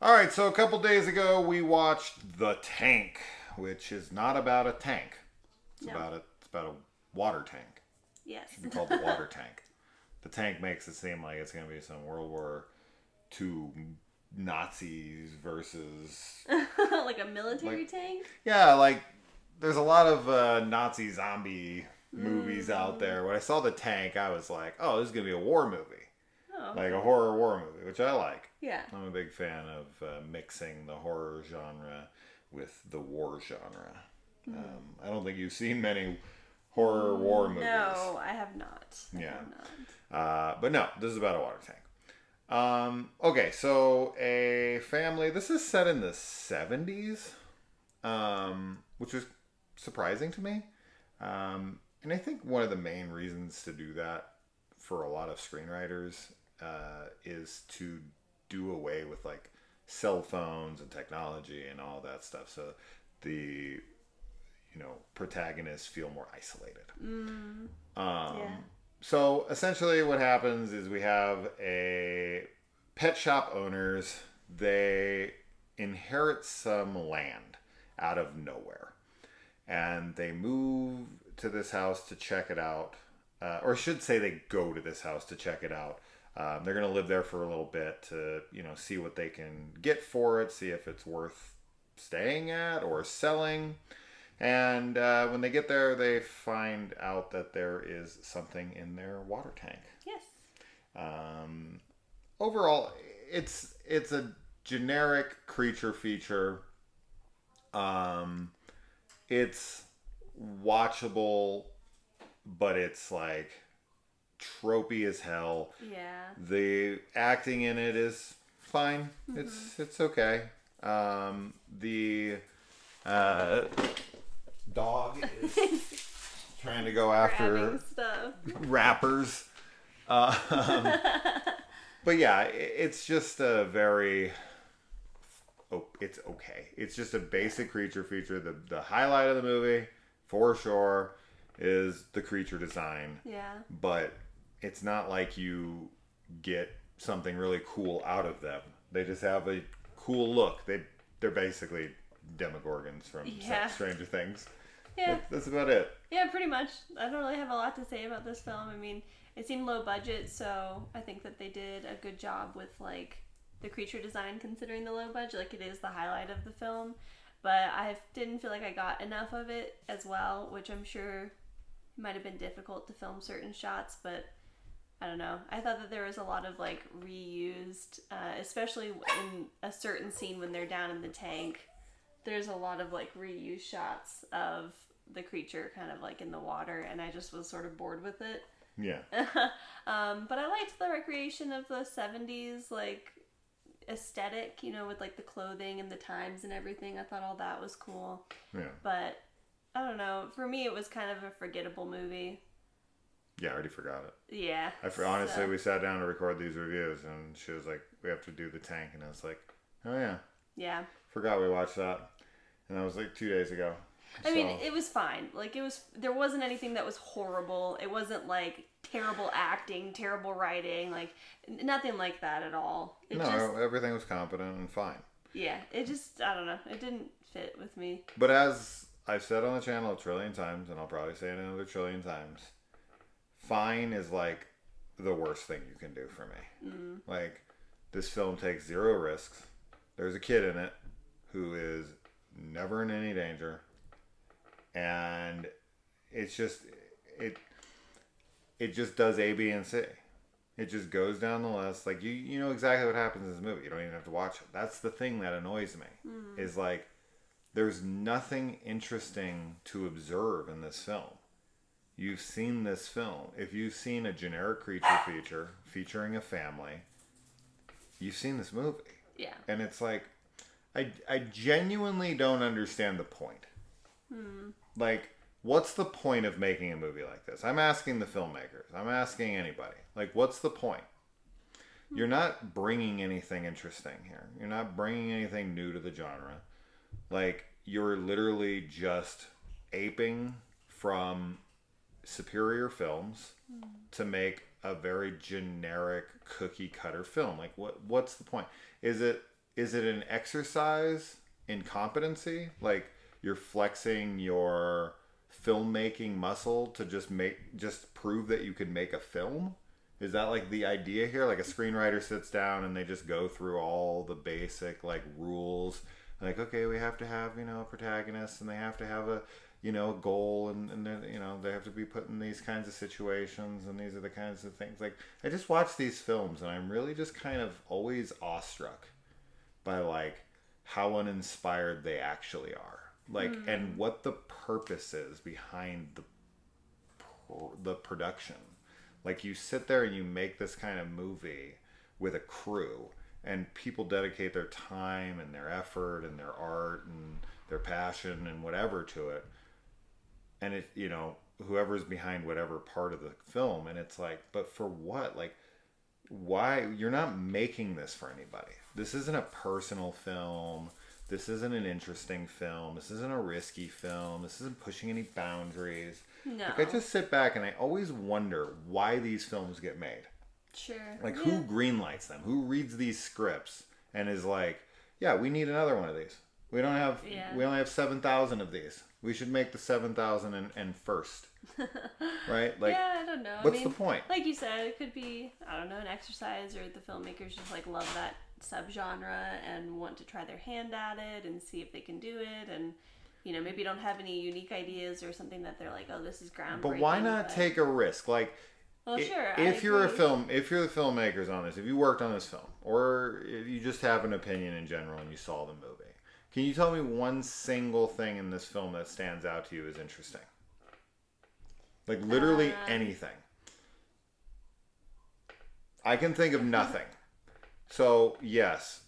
All right, so a couple days ago we watched The Tank, which is not about a tank. It's No. about a water tank. Yes. It should be called the water tank. The tank makes it seem like it's going to be some World War II Nazis versus Like a military tank? yeah, like there's a lot of Nazi zombie movies out there. When I saw The Tank, I was like, oh, this is going to be a war movie. Oh. Like a horror war movie, which I like. Yeah. I'm a big fan of mixing the horror genre with the war genre. I don't think you've seen many horror war movies. No, I have not. I Yeah. have not. But no, this is about a water tank. Okay, so a family. This is set in the 70s, which was surprising to me. And I think one of the main reasons to do that for a lot of screenwriters is to do away with like cell phones and technology and all that stuff, so the protagonists feel more isolated. Yeah. So essentially, what happens is we have a pet shop owners. They inherit some land out of nowhere, and they move to this house to check it out. Or I should say they go to this house to check it out. They're going to live there for a little bit to, see what they can get for it, see if it's worth staying at or selling. And when they get there, they find out that there is something in their water tank. Yes. Overall, it's a generic creature feature. It's watchable, but it's like tropey as hell. Yeah. The acting in it is fine. It's okay. The dog is trying to go after Grabbing stuff. rappers. But yeah, it's just a very. Oh, it's okay. It's just a basic creature feature. The highlight of the movie, for sure, is the creature design. Yeah. But it's not like you get something really cool out of them. They just have a cool look. They're basically Demogorgons from Stranger Things. Yeah. That's about it. Yeah, pretty much. I don't really have a lot to say about this film. I mean, it seemed low budget, so I think that they did a good job with like the creature design considering the low budget. Like, it is the highlight of the film, but I didn't feel like I got enough of it as well, which I'm sure might have been difficult to film certain shots, but I don't know. I thought that there was a lot of like reused, especially in a certain scene when they're down in the tank. There's a lot of like reused shots of the creature kind of like in the water, and I just was sort of bored with it. Yeah. But I liked the recreation of the 70s like aesthetic, with like the clothing and the times and everything. I thought all that was cool. Yeah. But I don't know. For me, it was kind of a forgettable movie. Yeah, I already forgot it. Yeah. Honestly, we sat down to record these reviews, and she was like, we have to do the tank. And I was like, oh, yeah. Yeah. Forgot we watched that. And that was like 2 days ago. I mean, it was fine. Like, there wasn't anything that was horrible. It wasn't like terrible acting, terrible writing, like nothing like that at all. Everything was competent and fine. Yeah, it just, I don't know. It didn't fit with me. But as I've said on the channel a trillion times, and I'll probably say it another trillion times, fine is like the worst thing you can do for me. Like, this film takes zero risks. There's a kid in it who is never in any danger, and it's just it just does A, B, and C. It just goes down the list. Like, you know exactly what happens in this movie. You don't even have to watch it. That's the thing that annoys me. Is like, there's nothing interesting to observe in this film. You've seen this film. If you've seen a generic creature feature featuring a family, you've seen this movie. Yeah. And it's like, I genuinely don't understand the point. Like, what's the point of making a movie like this? I'm asking the filmmakers. I'm asking anybody. Like, what's the point? You're not bringing anything interesting here. You're not bringing anything new to the genre. Like, you're literally just aping from superior films to make a very generic cookie cutter film. Like, what's the point? Is it is it an exercise in competency? Like you're flexing your filmmaking muscle to just prove that you can make a film? Is that like the idea here? Like a screenwriter sits down and they just go through all the basic like rules. Like, okay, we have to have, a protagonist and they have to have a, goal and they have to be put in these kinds of situations and these are the kinds of things. Like, I just watch these films and I'm really just kind of always awestruck by like how uninspired they actually are. Like, and what the purpose is behind the production. Like, you sit there and you make this kind of movie with a crew and people dedicate their time and their effort and their art and their passion and whatever to it. And it, whoever's behind whatever part of the film. And it's like, but for what? Like, why? You're not making this for anybody. This isn't a personal film. This isn't an interesting film. This isn't a risky film. This isn't pushing any boundaries. No. Like, I just sit back and I always wonder why these films get made. Sure. Like, who greenlights them? Who reads these scripts and is like, yeah, we need another one of these. We only have 7,000 of these. We should make the 7,000 and first. Right? Like, yeah, I don't know. What's the point? Like you said, it could be, I don't know, an exercise, or the filmmakers just like love that subgenre and want to try their hand at it and see if they can do it, and maybe don't have any unique ideas or something that they're like, oh, this is groundbreaking. But why not take a risk? Like, well, sure. If you're the filmmakers on this, if you worked on this film, or if you just have an opinion in general and you saw the movie, can you tell me one single thing in this film that stands out to you as interesting? Like, literally anything. I can think of nothing. So, yes,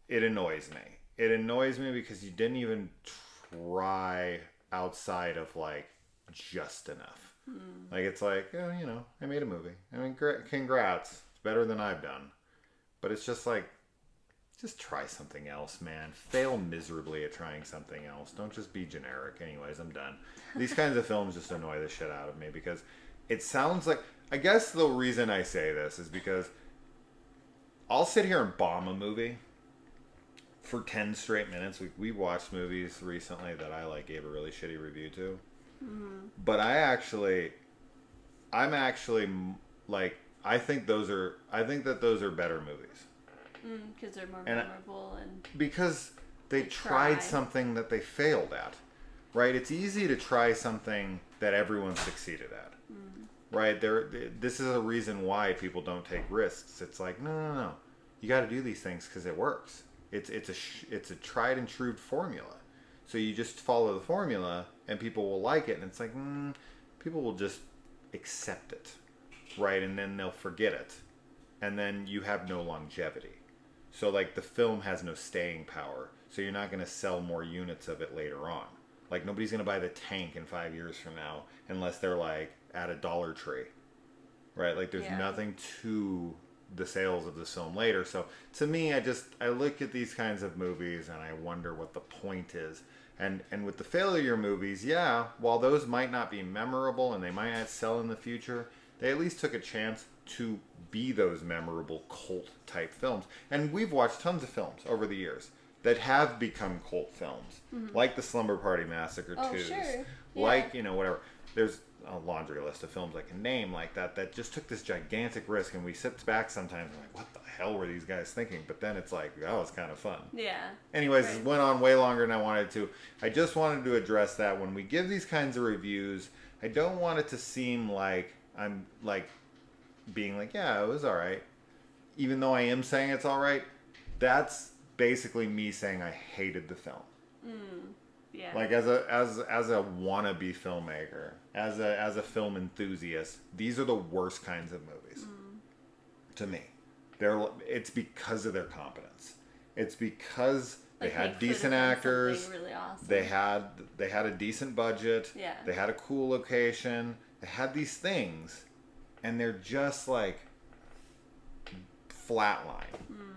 it annoys me. It annoys me because you didn't even try outside of, like, just enough. Like, it's like, oh, I made a movie. I mean, congrats. It's better than I've done. But it's just like, just try something else, man. Fail miserably at trying something else. Don't just be generic. Anyways, I'm done. These kinds of films just annoy the shit out of me because it sounds like... I guess the reason I say this is because I'll sit here and bomb a movie for 10 straight minutes. We watched movies recently that I gave a really shitty review to. But I'm actually I think that those are better movies. Because they're more memorable and because they tried something that they failed at, right? It's easy to try something that everyone succeeded at, right? This is a reason why people don't take risks. It's like, no. You got to do these things because it works. It's a tried and true formula. So you just follow the formula and people will like it. And it's like, people will just accept it, right? And then they'll forget it. And then you have no longevity. So like the film has no staying power. So you're not going to sell more units of it later on. Like nobody's going to buy the tank in 5 years from now unless they're like at a Dollar Tree, right? Like there's nothing to the sales of this film later. So to me, I look at these kinds of movies and I wonder what the point is. And with the failure movies, while those might not be memorable and they might not sell in the future, they at least took a chance to be those memorable cult type films. And we've watched tons of films over the years that have become cult films, like the Slumber Party Massacre 2s, sure. like, whatever. There's a laundry list of films I can name like that just took this gigantic risk, and we sit back sometimes and like, what the hell were these guys thinking? But then it's like, that was kind of fun. Yeah. Anyways, It went on way longer than I wanted to. I just wanted to address that when we give these kinds of reviews, I don't want it to seem like I'm like being like, yeah, it was all right. Even though I am saying it's all right, that's basically me saying I hated the film. Yeah. Like as a wannabe filmmaker, as a film enthusiast, these are the worst kinds of movies to me. It's because of their competence. It's because they had decent actors. Really awesome. They had a decent budget. Yeah. They had a cool location. They had these things, and they're just like flatline.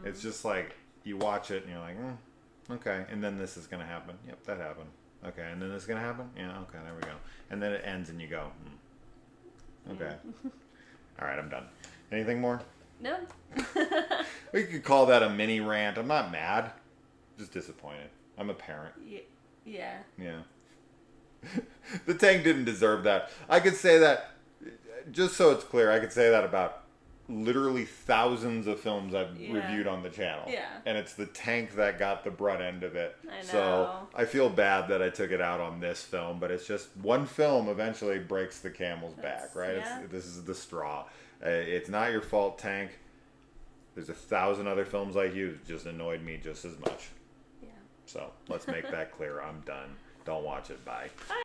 It's just like you watch it and you're like, okay, and then this is gonna happen. Yep, that happened. Okay, and then this is gonna happen. Yeah, okay, there we go. And then it ends, and you go, okay. All right, I'm done. Anything more? No. We could call that a mini rant. I'm not mad. Just disappointed. I'm a parent. Yeah. Yeah. The tank didn't deserve that. I could say that, just so it's clear, I could say that about literally thousands of films I've reviewed on the channel. Yeah. And it's the tank that got the brunt end of it. I know. So I feel bad that I took it out on this film, but it's just one film eventually breaks the camel's back, right? Yeah. This is the straw. It's not your fault, Tank. There's 1,000 other films like you that just annoyed me just as much. Yeah. So let's make that clear. I'm done. Don't watch it. Bye.